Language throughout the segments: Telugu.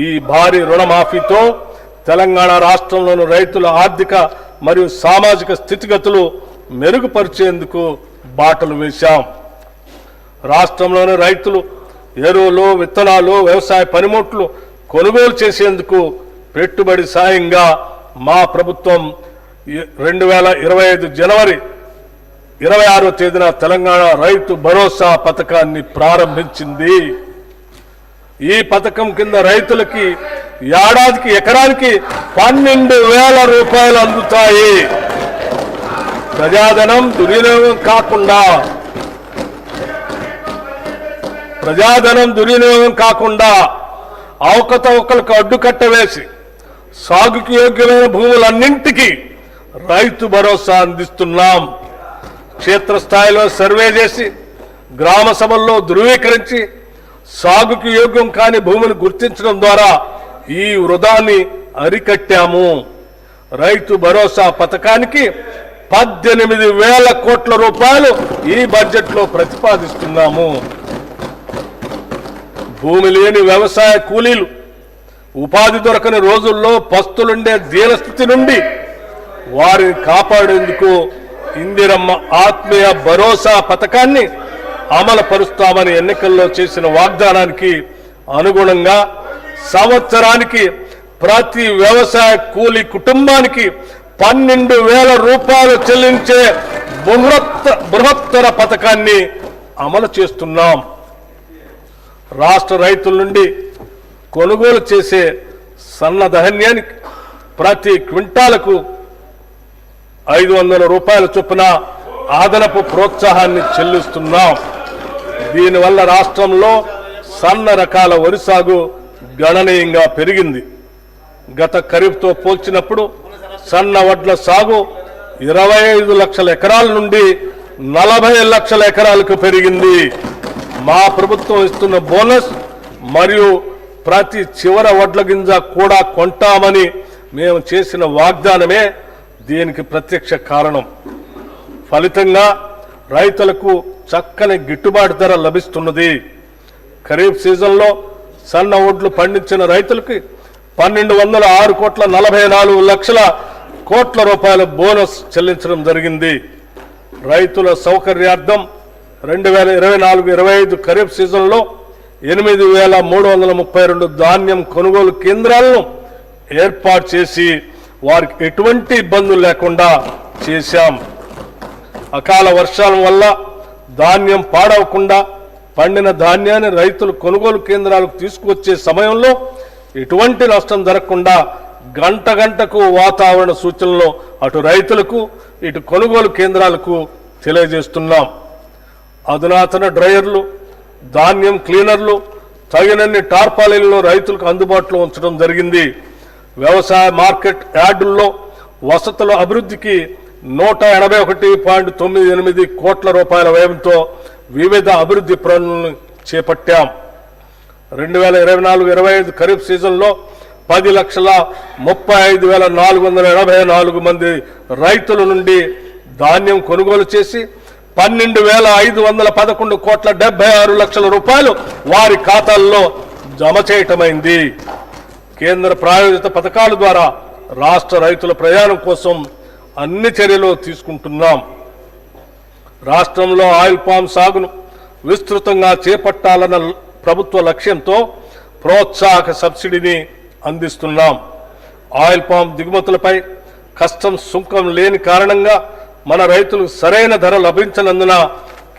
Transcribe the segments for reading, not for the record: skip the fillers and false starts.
ఈ భారీ రుణమాఫీతో తెలంగాణ రాష్ట్రంలోని రైతుల ఆర్థిక మరియు సామాజిక స్థితిగతులు మెరుగుపరిచేందుకు బాటలు వేశాం. రాష్ట్రంలోని రైతులు ఎరువులు, విత్తనాలు, వ్యవసాయ పనిముట్లు కొనుగోలు చేసేందుకు పెట్టుబడి సాయంగా మా ప్రభుత్వం 2025 జనవరి 26వ తేదీన తెలంగాణ రైతు భరోసా పథకాన్ని ప్రారంభించింది. ఈ పథకం కింద రైతులకి ఏడాదికి ఎకరానికి 12,000 రూపాయలు అందుతాయి. ప్రజాధనం దుర్వినియోగం కాకుండా అవకతవకలకు అడ్డుకట్ట వేసి సాగుకు యోగ్యమైన భూములన్నింటికీ రైతు భరోసా అందిస్తున్నాం. క్షేత్రస్థాయిలో సర్వే చేసి గ్రామ సభల్లో ధృవీకరించి సాగుకు యోగ్యం కాని భూమిని గుర్తించడం ద్వారా ఈ వృధాన్ని అరికట్టాము. రైతు భరోసా పథకానికి 18,000 కోట్ల రూపాయలు ఈ బడ్జెట్లో ప్రతిపాదిస్తున్నాము. భూమి లేని వ్యవసాయ కూలీలు ఉపాధి దొరకని రోజుల్లో పస్తులుండే దీనస్థితి నుండి వారిని కాపాడేందుకు ఇందిరమ్మ ఆత్మీయ భరోసా పథకాన్ని అమలు పరుస్తామని ఎన్నికల్లో చేసిన వాగ్దానానికి అనుగుణంగా సంవత్సరానికి ప్రతి వ్యవసాయ కూలీ కుటుంబానికి 12,000 రూపాయలు చెల్లించే బృహత్తర పథకాన్ని అమలు చేస్తున్నాం. రాష్ట్ర రైతుల నుండి కొనుగోలు చేసే సన్న ధాన్యానికి ప్రతి క్వింటాలకు 500 రూపాయల చొప్పున అదనపు ప్రోత్సాహాన్ని చెల్లిస్తున్నాం. దీనివల్ల రాష్ట్రంలో సన్న రకాల వరి సాగు గణనీయంగా పెరిగింది. గత ఖరీఫ్తో పోల్చినప్పుడు సన్న వడ్ల సాగు 25 లక్షల ఎకరాల నుండి 40 లక్షల ఎకరాలకు పెరిగింది. మా ప్రభుత్వం ఇస్తున్న బోనస్ మరియు ప్రతి చివర వడ్ల గింజ కూడా కొంటామని మేము చేసిన వాగ్దానమే దీనికి ప్రత్యక్ష కారణం. ఫలితంగా రైతులకు చక్కని గిట్టుబాటు ధర లభిస్తున్నది. ఖరీఫ్ సీజన్లో సన్న వడ్లు పండించిన రైతులకి 1,206,44 కోట్ల రూపాయల బోనస్ చెల్లించడం జరిగింది. రైతుల సౌకర్యార్థం 2024-25 ఖరీఫ్ సీజన్లో 8,332 ధాన్యం కొనుగోలు కేంద్రాలను ఏర్పాటు చేసి వారికి ఎటువంటి ఇబ్బందులు లేకుండా చేశాం. అకాల వర్షాల వల్ల ధాన్యం పాడవకుండా పండిన ధాన్యాన్ని రైతులు కొనుగోలు కేంద్రాలకు తీసుకువచ్చే సమయంలో ఎటువంటి నష్టం జరగకుండా గంటకు వాతావరణ సూచనలు అటు రైతులకు ఇటు కొనుగోలు కేంద్రాలకు తెలియజేస్తున్నాం. అధునాతన డ్రైయర్లు, ధాన్యం క్లీనర్లు, తగినన్ని టార్పాలిన్లు రైతులకు అందుబాటులో ఉంచడం జరిగింది. వ్యవసాయ మార్కెట్ యార్డుల్లో వసతుల అభివృద్ధికి 181.98 కోట్ల రూపాయల వ్యయంతో వివిధ అభివృద్ధి పనులను చేపట్టాం. 2024-25 ఖరీఫ్ సీజన్లో 10,35,484 మంది రైతుల నుండి ధాన్యం కొనుగోలు చేసి 12,511 కోట్ల 76 లక్షల రూపాయలు వారి ఖాతాల్లో జమ చేయటమైంది. కేంద్ర ప్రాయోజిత పథకాల ద్వారా రాష్ట్ర రైతుల ప్రయాణం కోసం అన్ని చర్యలు తీసుకుంటున్నాం. రాష్ట్రంలో ఆయిల్ పామ్ సాగును విస్తృతంగా చేపట్టాలన్న ప్రభుత్వ లక్ష్యంతో ప్రోత్సాహక సబ్సిడీని అందిస్తున్నాం. ఆయిల్ పామ్ దిగుమతులపై కస్టమ్స్ సుంకం లేని కారణంగా మన రైతులకు సరైన ధర లభించనందున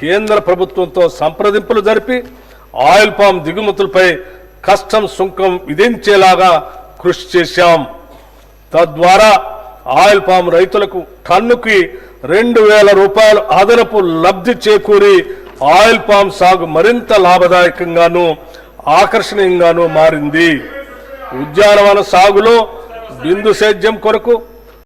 కేంద్ర ప్రభుత్వంతో సంప్రదింపులు జరిపి ఆయిల్ పామ్ దిగుమతులపై కస్టమ్స్ సుంకం విధించేలాగా కృషి చేశాం. తద్వారా ఆయిల్ పామ్ రైతులకు టన్నుకి 2,000 రూపాయలు అదనపు లబ్ధి చేకూరి ఆయిల్ పామ్ సాగు మరింత లాభదాయకంగాను ఆకర్షణీయంగాను మారింది. ఉద్యానవన సాగులో బిందు సేద్యం కొరకు